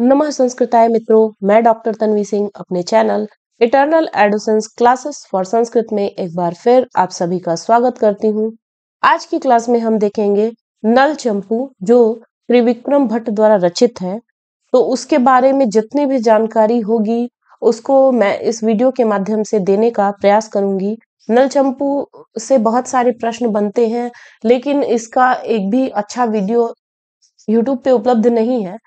नमः संस्कृताय मित्रों, मैं डॉक्टर तन्वी सिंह अपने channel eternal adolescence classes for Sanskrit में एक बार फिर आप सभी का स्वागत करती हूँ। आज की क्लास में हम देखेंगे नल चंपू जो त्रिविक्रम भट्ट द्वारा रचित है। तो उसके बारे में जितनी भी जानकारी होगी उसको मैं इस वीडियो के माध्यम से देने का प्रयास करूंगी। नल चंपू से बहुत सारे प्रश्न बनते हैं, लेकिन इसका एक भी अच्छा वीडियो YouTube पे उपलब्ध नहीं है,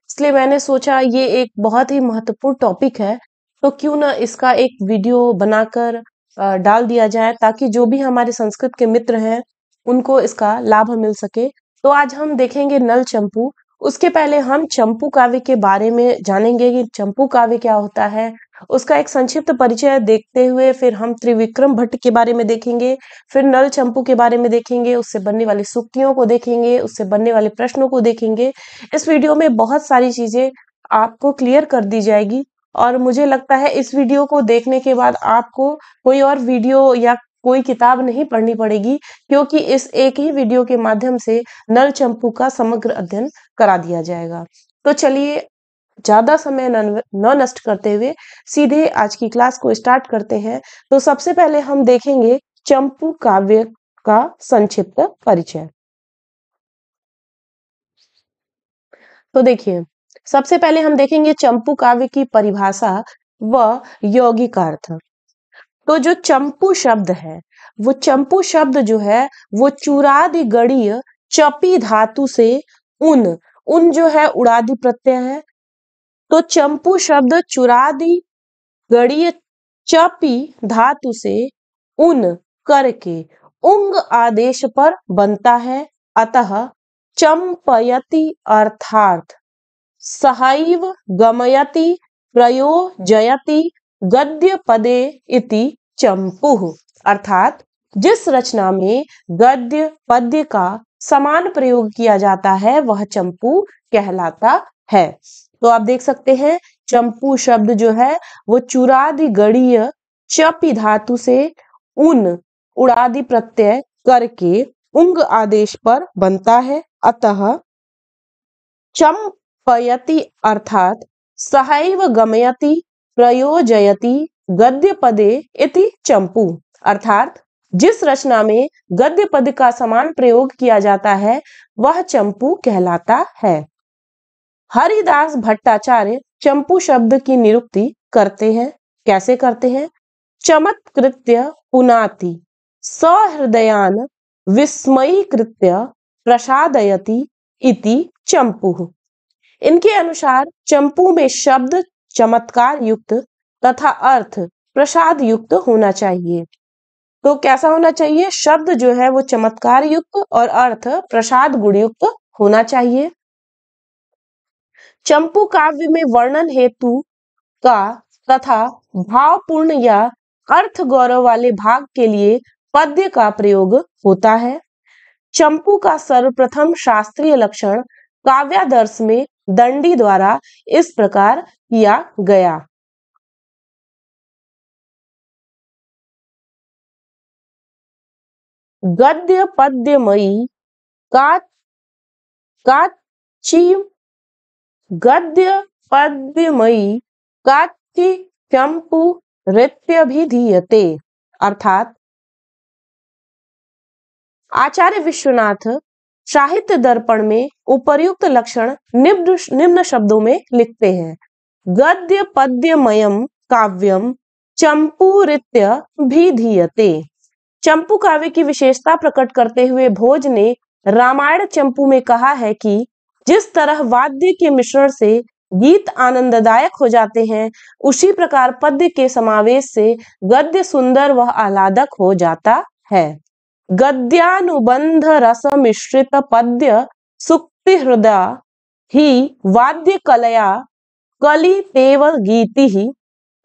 इसलिए मैंने सोचा ये एक बहुत ही महत्वपूर्ण टॉपिक है, तो क्यों ना इसका एक वीडियो बनाकर डाल दिया जाए ताकि जो भी हमारे संस्कृत के मित्र हैं उनको इसका लाभ मिल सके। तो आज हम देखेंगे नल चंपू। उसके पहले हम चंपू काव्य के बारे में जानेंगे कि चंपू काव्य क्या होता है, उसका एक संक्षिप्त परिचय देखते हुए फिर हम त्रिविक्रम भट्ट के बारे में देखेंगे, फिर नल चंपू के बारे में देखेंगे, उससे बनने वाली सूक्तियों को देखेंगे, उससे बनने वाले प्रश्नों को देखेंगे। इस वीडियो में बहुत सारी चीजें आपको क्लियर कर दी जाएगी और मुझे लगता है इस वीडियो को देखने के बाद आपको कोई और वीडियो या कोई किताब नहीं पढ़नी पड़ेगी, क्योंकि इस एक ही वीडियो के माध्यम से नल चंपू का समग्र अध्ययन करा दिया जाएगा। तो चलिए ज्यादा समय न नष्ट करते हुए सीधे आज की क्लास को स्टार्ट करते हैं। तो सबसे पहले हम देखेंगे चंपू काव्य का संक्षिप्त परिचय। तो देखिए, सबसे पहले हम देखेंगे चंपू काव्य की परिभाषा व यौगिक अर्थ। तो जो चंपू शब्द है, वो चंपू शब्द जो है वो चूरादि गणीय चपी धातु से उन जो है उड़ादि प्रत्यय है। तो चंपू शब्द चुरादि गणीय चपी धातु से उन करके उंग आदेश पर बनता है, अतः चंपयति अर्थात सहैव गमयति प्रयोजयति गद्य पदे इति चंपुः। अर्थात जिस रचना में गद्य पद्य का समान प्रयोग किया जाता है वह चंपू कहलाता है। तो आप देख सकते हैं चंपू शब्द जो है वो चुरादि गणीय चपी धातु से उन उड़ादि प्रत्यय करके उंग आदेश पर बनता है, अतः चंपयति अर्थात सहैव गमयति प्रयोजयति गद्य पदे इति चंपू। अर्थात जिस रचना में गद्य पद का समान प्रयोग किया जाता है वह चंपू कहलाता है। हरिदास भट्टाचार्य चंपू शब्द की निरुक्ति करते हैं। कैसे करते हैं? चमत्कृत्य पुनाति सहृदयान विस्मयीकृत्य प्रसादयति इति चंपुः। इनके अनुसार चंपू में शब्द चमत्कार युक्त तथा अर्थ प्रसाद युक्त होना चाहिए। तो कैसा होना चाहिए? शब्द जो है वो चमत्कार युक्त और अर्थ प्रसाद गुण युक्त होना चाहिए। चंपू काव्य में वर्णन हेतु का तथा भावपूर्ण या अर्थ गौरव वाले भाग के लिए पद्य का प्रयोग होता है। चंपू का सर्वप्रथम शास्त्रीय लक्षण काव्यादर्श में दंडी द्वारा इस प्रकार किया गया। गद्य पद्यमयी गद्य पद्यमयी काच्चि चंपू रित्यभिधीयते। अर्थात आचार्य विश्वनाथ साहित्य दर्पण में उपर्युक्त लक्षण निम्न शब्दों में लिखते हैं। गद्य पद्यमयम काव्यम चंपूरित्यभिधीयते। चंपू काव्य की विशेषता प्रकट करते हुए भोज ने रामायण चंपू में कहा है कि जिस तरह वाद्य के मिश्रण से गीत आनंददायक हो जाते हैं, उसी प्रकार पद्य के समावेश से गद्य सुंदर व आह्लादक हो जाता है। गद्यानुबंध रस मिश्रित पद्य सुक्ति हृदय ही वाद्य कलया कलितेव गीति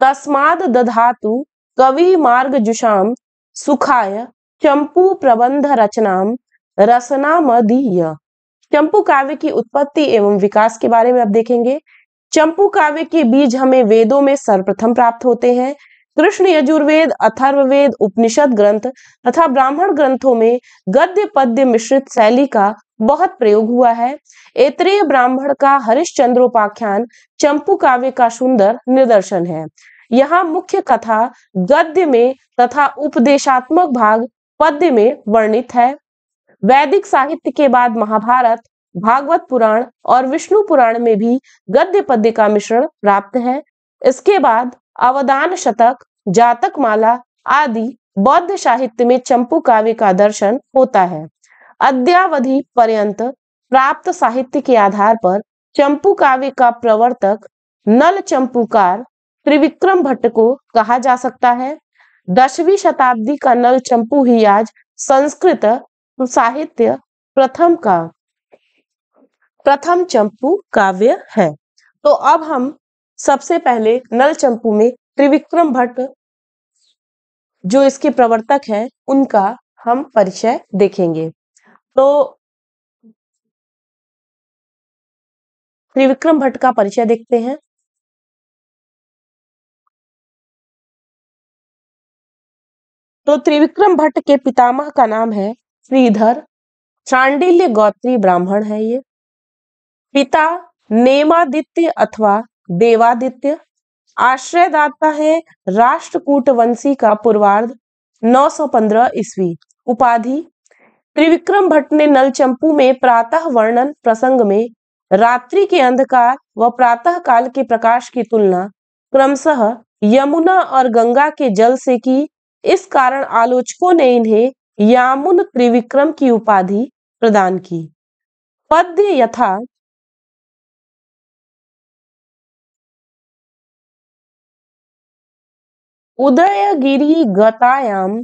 तस्माद दधातु कवि मार्ग जुषाम सुखाय चंपू प्रबंध रचनाम रसना मदीय। चंपू काव्य की उत्पत्ति एवं विकास के बारे में अब देखेंगे। चंपू काव्य के बीज हमें वेदों में सर्वप्रथम प्राप्त होते हैं। कृष्ण यजुर्वेद, अथर्ववेद, उपनिषद ग्रंथ तथा ब्राह्मण ग्रंथों में गद्य पद्य मिश्रित शैली का बहुत प्रयोग हुआ है। ऐत्रेय ब्राह्मण का हरिश्चंद्रोपाख्यान चंपू काव्य का सुंदर निदर्शन है। यहाँ मुख्य कथा गद्य में तथा उपदेशात्मक भाग पद्य में वर्णित है। वैदिक साहित्य के बाद महाभारत, भागवत पुराण और विष्णु पुराण में भी गद्य पद्य का मिश्रण प्राप्त है। इसके बाद अवदान शतक, जातक माला आदि बौद्ध साहित्य में चंपू काव्य का दर्शन होता है। अद्यावधि पर्यंत प्राप्त साहित्य के आधार पर चंपू काव्य का प्रवर्तक नल चंपूकार त्रिविक्रम भट्ट को कहा जा सकता है। 10वीं शताब्दी का नल चंपू ही आज संस्कृत साहित्य प्रथम चंपू काव्य है। तो अब हम सबसे पहले नल चंपू में त्रिविक्रम भट्ट जो इसके प्रवर्तक हैं उनका हम परिचय देखेंगे। तो त्रिविक्रम भट्ट का परिचय देखते हैं। तो त्रिविक्रम भट्ट के पितामह का नाम है श्रीधर, चांडिल्य गोत्री ब्राह्मण है ये। पिता नेमादित्य अथवा देवादित्य, आश्रयदाता है राष्ट्रकूट वंशी का पूर्वार्ध 915 ईस्वी। उपाधि त्रिविक्रम भट्ट ने नलचंपू में प्रातः वर्णन प्रसंग में रात्रि के अंधकार व प्रातः काल के प्रकाश की तुलना क्रमशः यमुना और गंगा के जल से की। इस कारण आलोचकों ने इन्हें यामुन त्रिविक्रम की उपाधि प्रदान की। पद्य यथा उदयगिरी गतायाम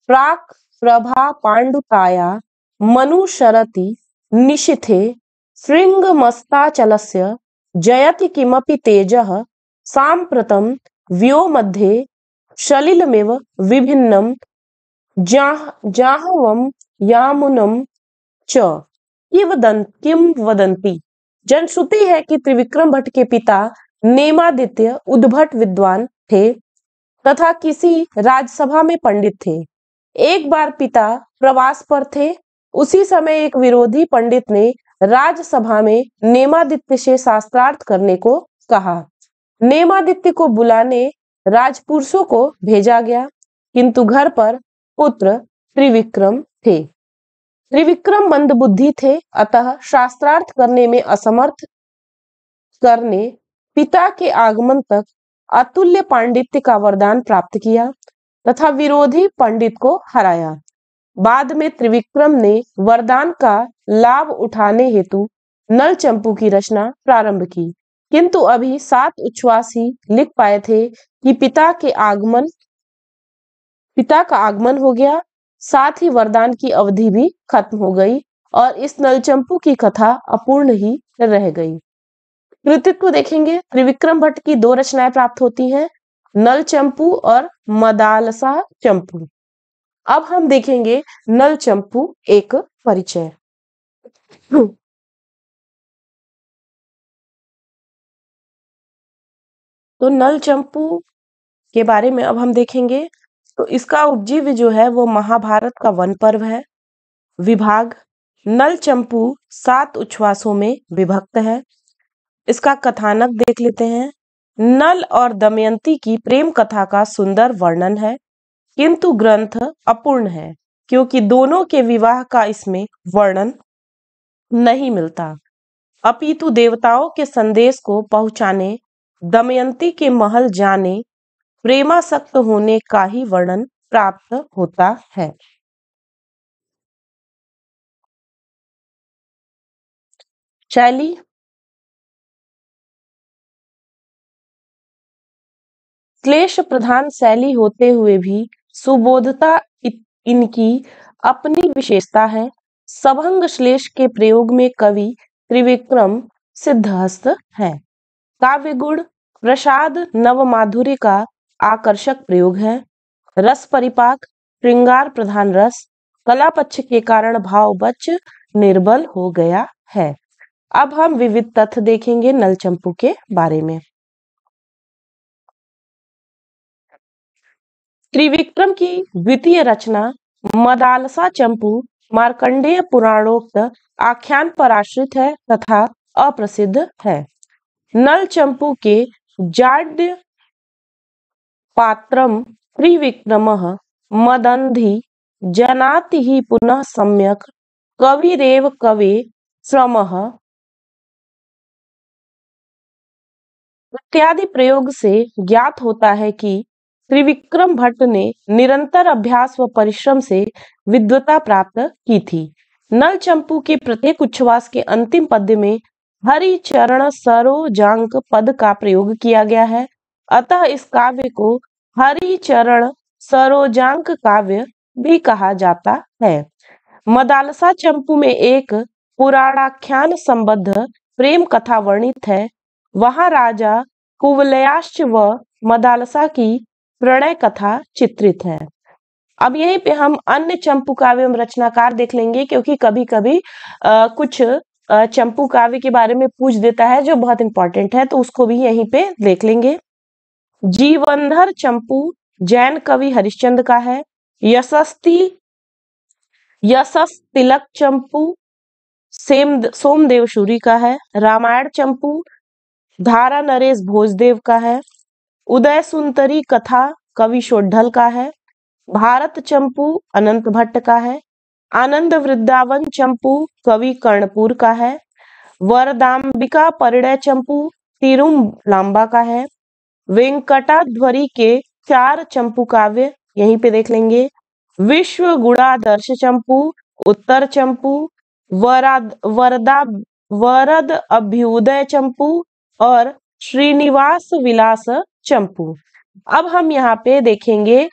प्राक प्रभा पांडुताया मनुशरति निशिथे श्रृंगमस्ताचलस्य जयति किमपि तेजः साम्प्रतं व्योमध्ये सलिलमेव विभिन्नं जाहवं यामुनं च किंवदंती। जनश्रुति है कि त्रिविक्रम भट्ट के पिता नेमादित्य उद्भट विद्वान थे तथा किसी राजसभा में पंडित थे। एक बार पिता प्रवास पर थे, उसी समय एक विरोधी पंडित ने राजसभा में नेमादित्य से शास्त्रार्थ करने को कहा। नेमादित्य को बुलाने राजपुरुषों को भेजा गया, किंतु घर पर पुत्र त्रिविक्रम थे। त्रिविक्रम मंदबुद्धि थे, अतः शास्त्रार्थ करने में असमर्थ करने पिता के आगमन तक अतुल्य पांडित्य का वरदान प्राप्त किया तथा विरोधी पंडित को हराया। बाद में त्रिविक्रम ने वरदान का लाभ उठाने हेतु नल चंपू की रचना प्रारंभ की, किंतु अभी 7 उच्छ्वास ही लिख पाए थे कि पिता का आगमन हो गया, साथ ही वरदान की अवधि भी खत्म हो गई और इस नलचंपू की कथा अपूर्ण ही रह गई। कृतित्व देखेंगे, त्रिविक्रम भट्ट की 2 रचनाएं प्राप्त होती हैं, नल चंपू और मदालसा चंपू। अब हम देखेंगे नल चंपू एक परिचय। तो नल चंपू के बारे में अब हम देखेंगे। तो इसका उपजीव्य जो है वो महाभारत का वन पर्व है। विभाग नल चंपू 7 उच्छ्वासों में विभक्त है। इसका कथानक देख लेते हैं। नल और दमयंती की प्रेम कथा का सुंदर वर्णन है, किंतु ग्रंथ अपूर्ण है क्योंकि दोनों के विवाह का इसमें वर्णन नहीं मिलता। अपितु देवताओं के संदेश को पहुंचाने दमयंती के महल जाने प्रेमासक्त होने का ही वर्णन प्राप्त होता है। शैली श्लेष प्रधान शैली होते हुए भी सुबोधता इनकी अपनी विशेषता है। सभंग श्लेष के प्रयोग में कवि त्रिविक्रम सिद्धहस्त है। काव्य गुण प्रसाद नव माधुर्य का आकर्षक प्रयोग है। रस परिपाक श्रृंगार प्रधान रस कला पक्ष के कारण भाव बच निर्बल हो गया है। अब हम विविध तथ्य देखेंगे नल चंपू के बारे में। त्रिविक्रम की द्वितीय रचना मदालसा चंपू मार्कंडेय पुराणोक्त आख्यान पर आश्रित है तथा अप्रसिद्ध है। नल चंपू के जाड्य पात्रम त्रिविक्रमः मदन्धि जनाति ही पुनः सम्यक कविरेव कवे श्रमः इत्यादि प्रयोग से ज्ञात होता है कि त्रिविक्रम भट्ट ने निरंतर अभ्यास व परिश्रम से विद्वता प्राप्त की थी। नल चंपू के प्रत्येक उच्छ्वास के अंतिम पद्य में हरि चरण सरोजांक पद का प्रयोग किया गया है, अतः इस काव्य को हरि चरण सरोजांक काव्य भी कहा जाता है। मदालसा चंपू में एक पुराणाख्यान संबद्ध प्रेम कथा वर्णित है। वहां राजा कुवलयाश्च व मदालसा की प्रणय कथा चित्रित है। अब यहीं पे हम अन्य चंपू काव्य रचनाकार देख लेंगे, क्योंकि कभी कभी कुछ चंपू काव्य के बारे में पूछ देता है जो बहुत इंपॉर्टेंट है, तो उसको भी यहीं पे देख लेंगे। जीवंधर चंपू जैन कवि हरिश्चंद्र का है। यशस तिलक चंपू सोमदेव सूरी का है। रामायण चंपू धारा नरेश भोजदेव का है। उदय सुंदरी कथा कवि शोढल का है। भारत चंपू अनंत भट्ट का है। आनंद वृंदावन चंपू कवि कर्णपुर का है। वरदाम्बिका परिणय चंपू तिरुलांबा का है। वेंकटाध्वरी के 4 चंपू काव्य यहीं पे देख लेंगे। विश्व गुणादर्श चंपू, उत्तर चंपू, वरद अभ्युदय चंपू और श्रीनिवास विलास चंपू। अब हम यहाँ पे देखेंगे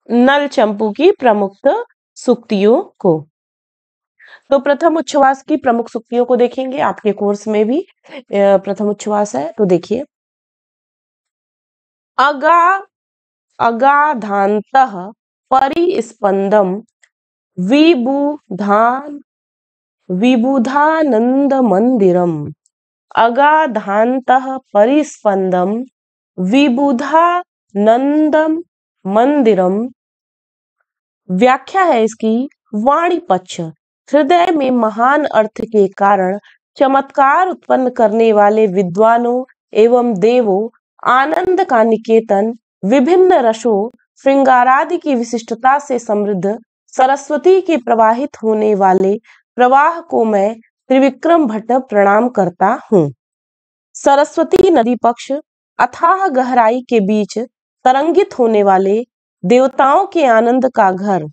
नल चंपू की प्रमुख सूक्तियों को। तो प्रथम उच्छ्वास की प्रमुख सूक्तियों को देखेंगे, आपके कोर्स में भी प्रथम उच्छ्वास है, तो देखिए। अगाधान्तः परिस्पन्दं विबुधानन्दमन्दिरम्। अगाधान्तः परिस्पन्दं विबुधानन्दमन्दिरम्। व्याख्या है इसकी। वाणी पक्ष हृदय में महान अर्थ के कारण चमत्कार उत्पन्न करने वाले विद्वानों एवं देवों, आनंद का निकेतन, विभिन्न रसों, श्रृंगारादि की विशिष्टता से समृद्ध सरस्वती के प्रवाहित होने वाले प्रवाह को मैं त्रिविक्रम भट्ट प्रणाम करता हूँ। सरस्वती नदी पक्ष अथाह गहराई के बीच तरंगित होने वाले देवताओं के आनंद का घर,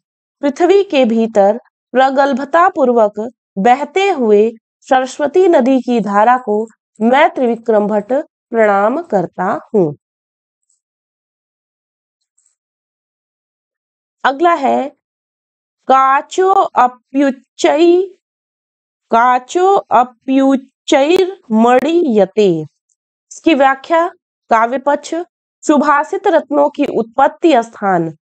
पृथ्वी के भीतर प्रगल्भता पूर्वक बहते हुए सरस्वती नदी की धारा को मैं त्रिविक्रम भट्ट प्रणाम करता हूँ। अगला है काचो अप्युच्चैर्मणीयते। इसकी व्याख्या। काव्य पक्ष सुभाषित रत्नों की उत्पत्ति स्थान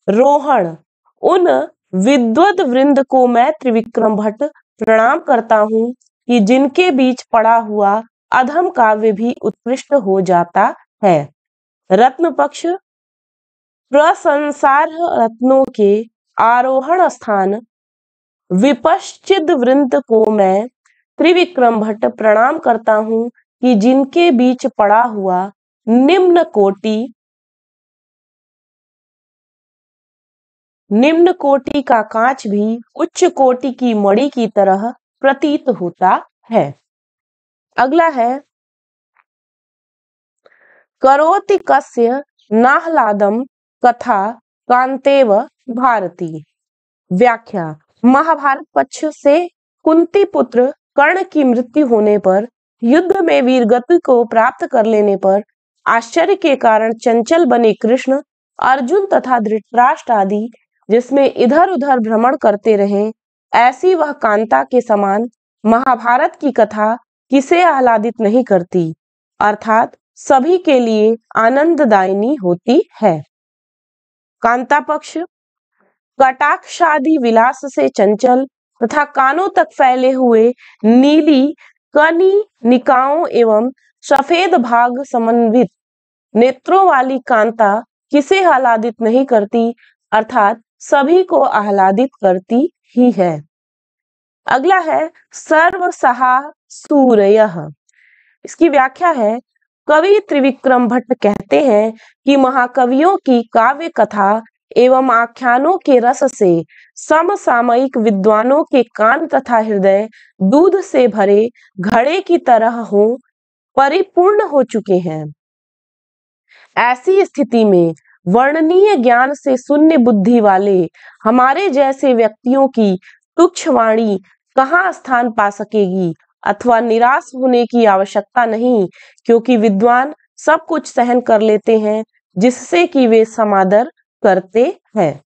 रोहण उन विद्वद वृंद को मैं त्रिविक्रम भट्ट प्रणाम करता हूँ कि जिनके बीच पड़ा हुआ अधम काव्य भी उत्कृष्ट हो जाता है। रत्न पक्ष प्रशंसार्ह रत्नों के आरोहण स्थान विपश्चिद वृंद को मैं त्रिविक्रम भट्ट प्रणाम करता हूँ कि जिनके बीच पड़ा हुआ निम्न कोटि का कांच भी उच्च कोटि की मणि की तरह प्रतीत होता है। अगला है करोति कस्य नाहलादम कथा कांतेव भारती। व्याख्या। महाभारत पक्ष से कुंती पुत्र कर्ण की मृत्यु होने पर, युद्ध में वीरगति को प्राप्त कर लेने पर आश्चर्य के कारण चंचल बने कृष्ण, अर्जुन तथा धृतराष्ट्र आदि जिसमें इधर उधर भ्रमण करते रहे, ऐसी वह कांता के समान महाभारत की कथा किसे आह्लादित नहीं करती, अर्थात सभी के लिए आनंददायिनी होती है। कांता पक्ष कटाक्षादि विलास से चंचल तथा कानों तक फैले हुए नीली कनिकाओं एवं सफेद भाग समन्वित नेत्रों वाली कांता किसे आह्लादित नहीं करती, अर्थात सभी को आह्लादित करती ही है। अगला है सर्वसहा सूरयः। इसकी व्याख्या है, कवि त्रिविक्रम भट्ट कहते हैं कि महाकवियों की काव्य कथा एवं आख्यानों के रस से समसामयिक विद्वानों के कान तथा हृदय दूध से भरे घड़े की तरह हो परिपूर्ण हो चुके हैं। ऐसी स्थिति में वर्णनीय ज्ञान से शून्य बुद्धि वाले हमारे जैसे व्यक्तियों की तुच्छ वाणी कहाँ स्थान पा सकेगी, अथवा निराश होने की आवश्यकता नहीं, क्योंकि विद्वान सब कुछ सहन कर लेते हैं जिससे कि वे समादर करते हैं।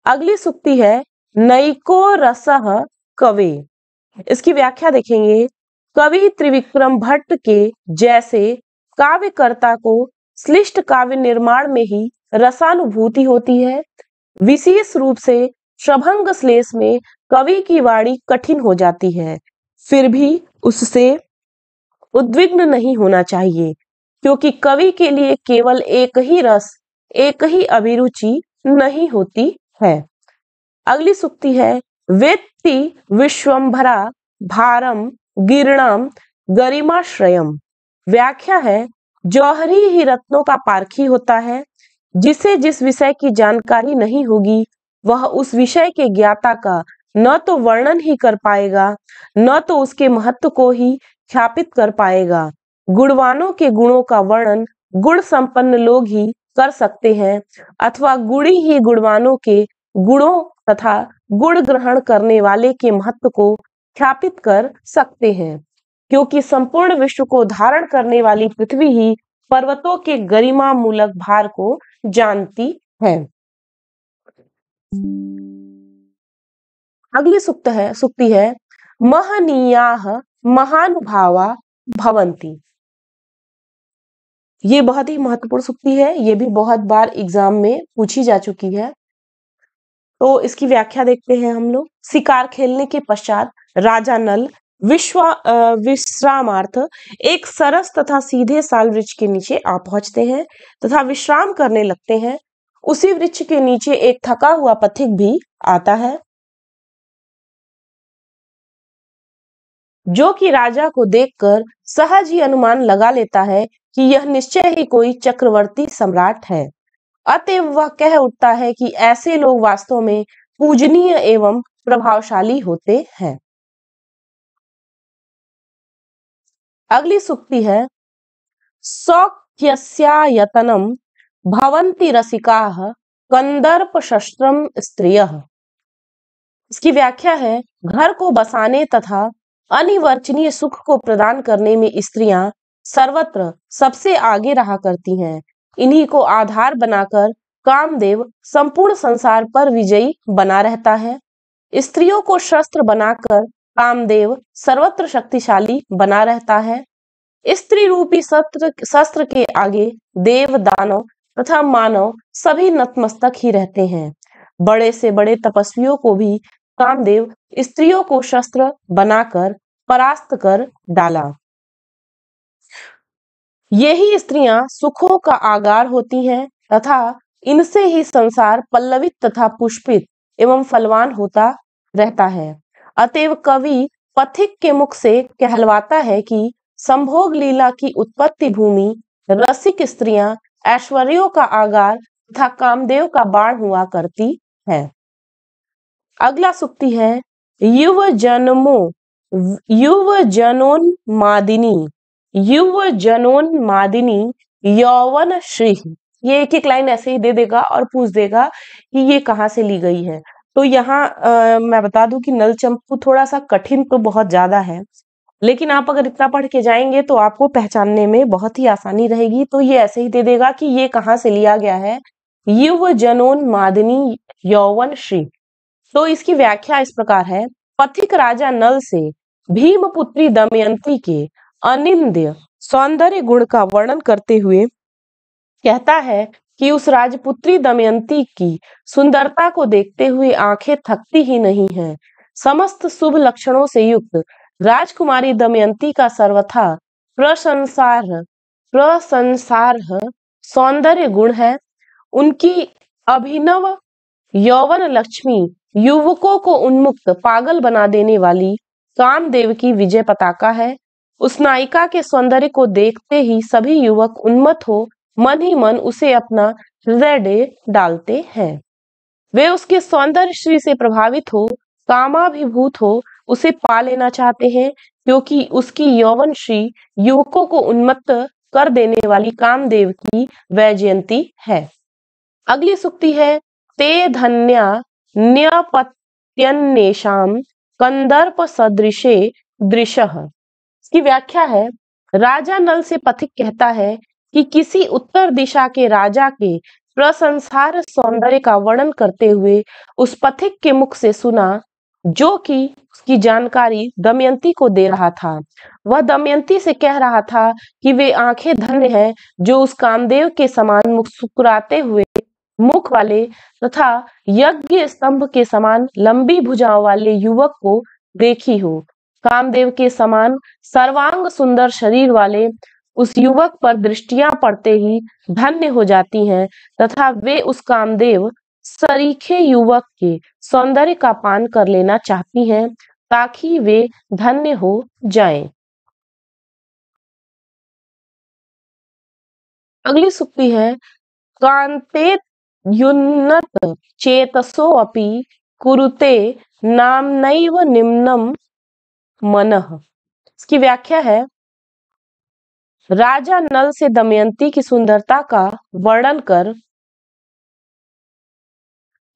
अगली सूक्ति है नैको रसः कवे। इसकी व्याख्या देखेंगे, कवि त्रिविक्रम भट्ट के जैसे काव्यकर्ता को श्लिष्ट काव्य निर्माण में ही रसानुभूति होती है। विशेष रूप से शभंग श्लेष में कवि की वाणी कठिन हो जाती है, फिर भी उससे उद्विग्न नहीं होना चाहिए, क्योंकि कवि के लिए केवल एक ही रस, एक ही अभिरुचि नहीं होती है। अगली सूक्ति है वेत्ति विश्वंभरा भारम गिरणाम गरिमाश्रयम। व्याख्या है, जौहरी ही रत्नों का पारखी होता है। जिसे जिस विषय की जानकारी नहीं होगी वह उस विषय के ज्ञाता का न तो वर्णन ही कर पाएगा, न तो उसके महत्व को ही ख्यापित कर पाएगा। गुणवानों के गुणों का वर्णन गुण संपन्न लोग ही कर सकते हैं, अथवा गुणी ही गुणवानों के गुणों तथा गुण ग्रहण करने वाले के महत्व को ख्यापित कर सकते हैं, क्योंकि संपूर्ण विश्व को धारण करने वाली पृथ्वी ही पर्वतों के गरिमा मूलक भार को जानती है। अगली सूक्ति है महनीयाः महानुभावा भवन्ति। ये बहुत ही महत्वपूर्ण सूक्ति है, ये भी बहुत बार एग्जाम में पूछी जा चुकी है। तो इसकी व्याख्या देखते हैं हम लोग। शिकार खेलने के पश्चात राजा नल विश्रामार्थ एक सरस तथा सीधे साल वृक्ष के नीचे आ पहुंचते हैं तथा विश्राम करने लगते हैं। उसी वृक्ष के नीचे एक थका हुआ पथिक भी आता है, जो कि राजा को देखकर सहज ही अनुमान लगा लेता है कि यह निश्चय ही कोई चक्रवर्ती सम्राट है। अतएव वह कह उठता है कि ऐसे लोग वास्तव में पूजनीय एवं प्रभावशाली होते हैं। अगली सूक्ति है सौख्यस्यायतनं भवन्ति रसिकाः कंदर्प शस्त्रम स्त्रियः। इसकी व्याख्या है, घर को बसाने तथा अनिवर्चनीय सुख को प्रदान करने में स्त्रियां सर्वत्र सबसे आगे रहा करती हैं। इन्हीं को आधार बनाकर कामदेव संपूर्ण संसार पर विजयी बना रहता है। स्त्रियों को शस्त्र बनाकर कामदेव सर्वत्र शक्तिशाली बना रहता है। स्त्री रूपी शस्त्र के आगे देव दानव तथा मानव सभी नतमस्तक ही रहते हैं। बड़े से बड़े तपस्वियों को भी कामदेव स्त्रियों को शस्त्र बनाकर परास्त कर डाला। यही स्त्रियां सुखों का आगार होती हैं तथा इनसे ही संसार पल्लवित तथा पुष्पित एवं फलवान होता रहता है। अतएव कवि पथिक के मुख से कहलवाता है कि संभोग लीला की उत्पत्ति भूमि रसिक स्त्रियां ऐश्वर्यों का आगार तथा कामदेव का बाण हुआ करती है। अगला सूक्ति है युव जनोन्मादिनी यौवन श्री। ये एक एक लाइन ऐसे ही दे देगा और पूछ देगा कि ये कहाँ से ली गई है। तो यहाँ मैं बता दूं कि नल चंपू थोड़ा सा कठिन तो बहुत ज्यादा है, लेकिन आप अगर इतना पढ़ के जाएंगे तो आपको पहचानने में बहुत ही आसानी रहेगी। तो ये ऐसे ही दे देगा कि ये कहाँ से लिया गया है, युव जनोन्मादिनी यौवन श्री। तो इसकी व्याख्या इस प्रकार है, पथिक राजा नल से भीमपुत्री दमयंती के अनिंद्य सौंदर्य गुण का वर्णन करते हुए कहता है कि उस राजपुत्री दमयंती की सुंदरता को देखते हुए आंखें थकती ही नहीं हैं। समस्त शुभ लक्षणों से युक्त राजकुमारी दमयंती का सर्वथा प्रशंसार्ह सौंदर्य गुण है। उनकी अभिनव यौवन लक्ष्मी, युवकों को उन्मुक्त पागल बना देने वाली कामदेव की विजय पताका है। उस नायिका के सौंदर्य को देखते ही सभी युवक उन्मत्त हो मन ही मन उसे अपना हृदय दे डालते हैं। वे उसके सौंदर्य श्री से प्रभावित हो कामाभिभूत हो उसे पा लेना चाहते हैं, क्योंकि उसकी यौवन श्री युवकों को उन्मत्त कर देने वाली कामदेव की वैजयंती है। अगली सूक्ति है ते धन्या न्यपत्यन्नेषाम कंदर्प सदृशे दृशः। इसकी व्याख्या है राजा नल से पथिक कहता है कि किसी उत्तर दिशा के राजा के प्रशंसार सौंदर्य का वर्णन करते हुए उस पथिक के मुख से सुना, जो कि उसकी जानकारी दमयंती को दे रहा था। वह दमयंती से कह रहा था कि वे आंखें धन्य हैं जो उस कामदेव के समान मुस्कुराते हुए मुख वाले तथा यज्ञ स्तंभ के समान लंबी भुजाओं वाले युवक को देखी हो। कामदेव के समान सर्वांग सुंदर शरीर वाले उस युवक पर दृष्टियां पड़ते ही धन्य हो जाती हैं तथा वे उस कामदेव सरीखे युवक के सौंदर्य का पान कर लेना चाहती हैं ताकि वे धन्य हो जाएं। अगली सूक्ति है कांते युन्नत चेतसो अपि कुरुते नामनैव निम्नम मनः। इसकी व्याख्या है राजा नल से दमयंती की सुंदरता का वर्णन कर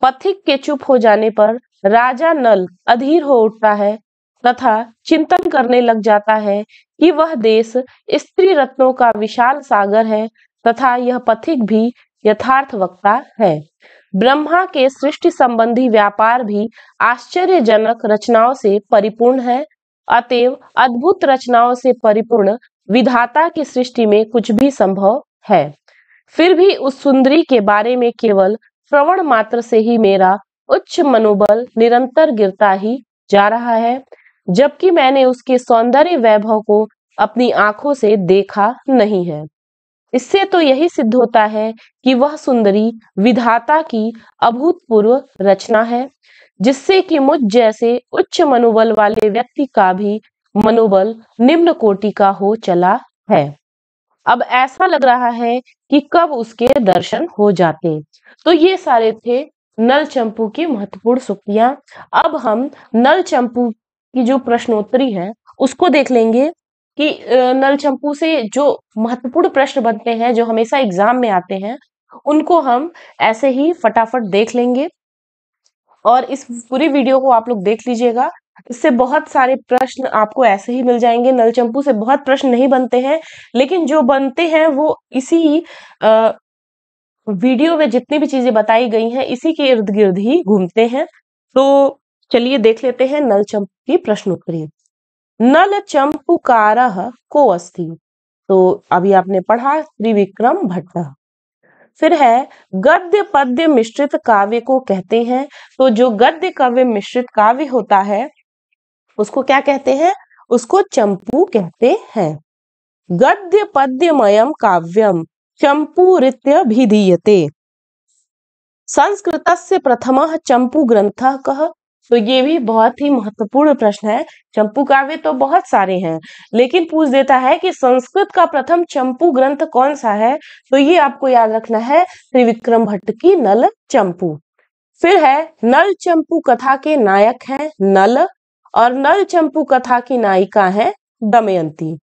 पथिक के चुप हो जाने पर राजा नल अधीर हो उठता है तथा चिंतन करने लग जाता है कि वह देश स्त्री रत्नों का विशाल सागर है तथा यह पथिक भी यथार्थ वक्ता है। ब्रह्मा के सृष्टि संबंधी व्यापार भी आश्चर्यजनक रचनाओं से परिपूर्ण है। अतएव अद्भुत रचनाओं से परिपूर्ण विधाता की सृष्टि में कुछ भी संभव है। फिर भी उस सुंदरी के बारे में केवल श्रवण मात्र से ही मेरा उच्च मनोबल निरंतर गिरता ही जा रहा है, जबकि मैंने उसके सौंदर्य वैभव को अपनी आंखों से देखा नहीं है। इससे तो यही सिद्ध होता है कि वह सुंदरी विधाता की अभूतपूर्व रचना है, जिससे कि मुझ जैसे उच्च मनोबल वाले व्यक्ति का भी मनोबल निम्न कोटि का हो चला है। अब ऐसा लग रहा है कि कब उसके दर्शन हो जाते। तो ये सारे थे नल चंपू की महत्वपूर्ण सूक्तियां। अब हम नल चंपू की जो प्रश्नोत्तरी है उसको देख लेंगे कि नल चंपू से जो महत्वपूर्ण प्रश्न बनते हैं जो हमेशा एग्जाम में आते हैं उनको हम ऐसे ही फटाफट देख लेंगे और इस पूरी वीडियो को आप लोग देख लीजिएगा। इससे बहुत सारे प्रश्न आपको ऐसे ही मिल जाएंगे। नल चंपू से बहुत प्रश्न नहीं बनते हैं, लेकिन जो बनते हैं वो इसी वीडियो में जितनी भी चीजें बताई गई हैं इसी के इर्द गिर्द ही घूमते हैं। तो चलिए देख लेते हैं नल चंपू की प्रश्नोत्तरी। नल चंपूकारः को अस्ति। तो अभी आपने पढ़ा त्रिविक्रम भट्ट। फिर है गद्य पद्य मिश्रित काव्य को कहते हैं। तो जो गद्य काव्य मिश्रित काव्य होता है उसको क्या कहते हैं? उसको चंपू कहते हैं। गद्य पद्यमयम काव्यम चंपूरित्यभिधीयते। संस्कृतस्य प्रथमः चंपू ग्रंथः कः। तो ये भी बहुत ही महत्वपूर्ण प्रश्न है। चंपू काव्य तो बहुत सारे हैं, लेकिन पूछ देता है कि संस्कृत का प्रथम चंपू ग्रंथ कौन सा है। तो ये आपको याद रखना है, त्रिविक्रम भट्ट की नल चंपू। फिर है नल चंपू कथा के नायक हैं नल और नल चंपू कथा की नायिका है दमयंती।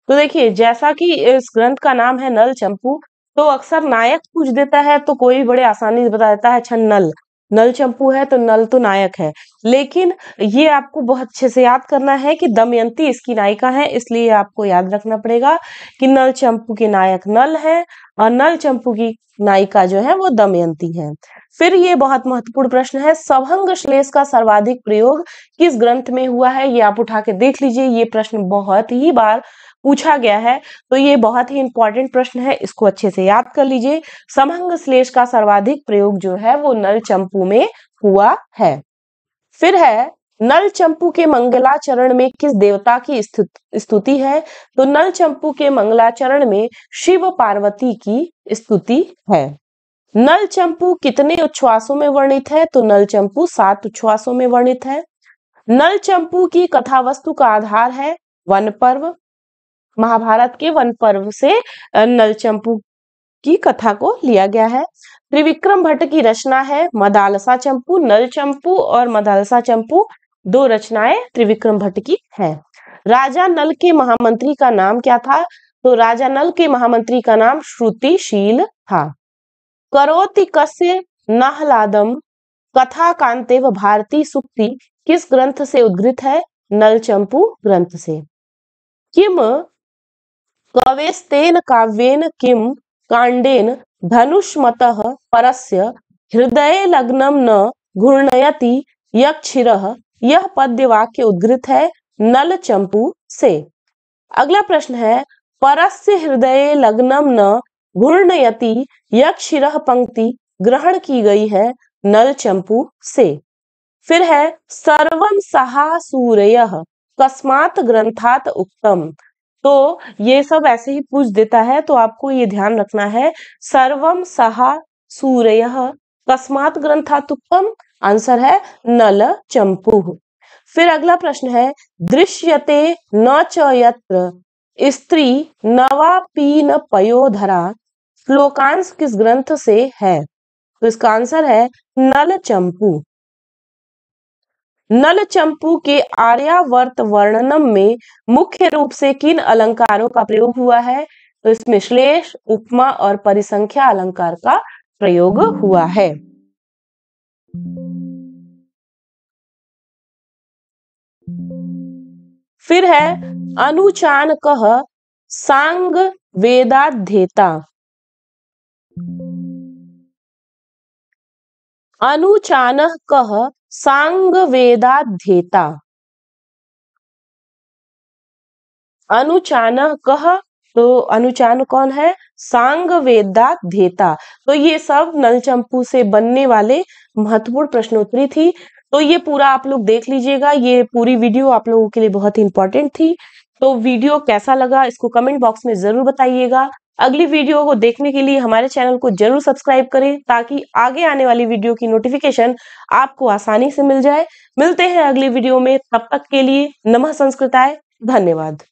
तो देखिए, जैसा कि इस ग्रंथ का नाम है नल चंपू, तो अक्सर नायक पूछ देता है तो कोई बड़े आसानी से बता देता है अच्छा नल, नल चंपू है तो नल तो नायक है। लेकिन ये आपको बहुत अच्छे से याद करना है कि दमयंती इसकी नायिका है, इसलिए आपको याद रखना पड़ेगा कि नल चंपू के नायक नल है और नल चंपू की नायिका जो है वो दमयंती है। फिर ये बहुत महत्वपूर्ण प्रश्न है, सभंग श्लेष का सर्वाधिक प्रयोग किस ग्रंथ में हुआ है? ये आप उठा के देख लीजिए, ये प्रश्न बहुत ही बार पूछा गया है, तो ये बहुत ही इंपॉर्टेंट प्रश्न है, इसको अच्छे से याद कर लीजिए। समंग श्लेष का सर्वाधिक प्रयोग जो है वो नल चंपू में हुआ है। फिर है नल चंपू के मंगलाचरण में किस देवता की स्तुति है? तो नल चंपू के मंगलाचरण में शिव पार्वती की स्तुति है। नल चंपू कितने उच्छ्वासों में वर्णित है? तो नल चंपू 7 उच्छ्वासों में वर्णित है। नल चंपू की कथा वस्तु का आधार है वन पर्व। महाभारत के वन पर्व से नल चंपू की कथा को लिया गया है। त्रिविक्रम भट्ट की रचना है मदालसा चंपू। नल चंपू और मदालसा चंपू 2 रचनाएं त्रिविक्रम भट्ट की हैं। राजा नल के महामंत्री का नाम क्या था? तो राजा नल के महामंत्री का नाम श्रुतिशील था। करोति कस्य नाहलादम कथा कांतेव भारती सुक्ति किस ग्रंथ से उद्गृत है? नल चंपू ग्रंथ से। किम कवेस्तेन काव्येन किम कांडेन धनुष्मतः परस्य हृदये लग्नं न घूर्णयति यक्षिरः यह पद्य वाक्य उद्गृत है नल चंपू से। अगला प्रश्न है परस्य हृदये लग्नं न घूर्णयति यक्षिरः पंक्ति ग्रहण की गई है नल चंपू से। फिर है सर्वम सहा सूरयः कस्मात् ग्रंथात् उक्तम। तो ये सब ऐसे ही पूछ देता है, तो आपको ये ध्यान रखना है सर्वम सहा सूरयः कस्मात् ग्रंथात् उक्तम, आंसर है नल चंपू। फिर अगला प्रश्न है दृश्यते न च यत्र स्त्री नवा पीन पयोधरा श्लोकांश किस ग्रंथ से है? तो इसका आंसर है नल चंपू। नल चंपू के आर्यावर्त वर्णनम में मुख्य रूप से किन अलंकारों का प्रयोग हुआ है? तो इसमें श्लेष, उपमा और परिसंख्या अलंकार का प्रयोग हुआ है। फिर है अनुचानकः सांग वेदाध्येता। अनुचानकः सांग वेदाध्येता। अनुचानकः, तो अनुचान कौन है? सांग वेदाध्येता। तो ये सब नल चंपू से बनने वाले महत्वपूर्ण प्रश्नोत्तरी थी। तो ये पूरा आप लोग देख लीजिएगा, ये पूरी वीडियो आप लोगों के लिए बहुत ही इंपॉर्टेंट थी। तो वीडियो कैसा लगा इसको कमेंट बॉक्स में जरूर बताइएगा। अगली वीडियो को देखने के लिए हमारे चैनल को जरूर सब्सक्राइब करें ताकि आगे आने वाली वीडियो की नोटिफिकेशन आपको आसानी से मिल जाए। मिलते हैं अगली वीडियो में, तब तक के लिए नमः संस्कृताय, धन्यवाद।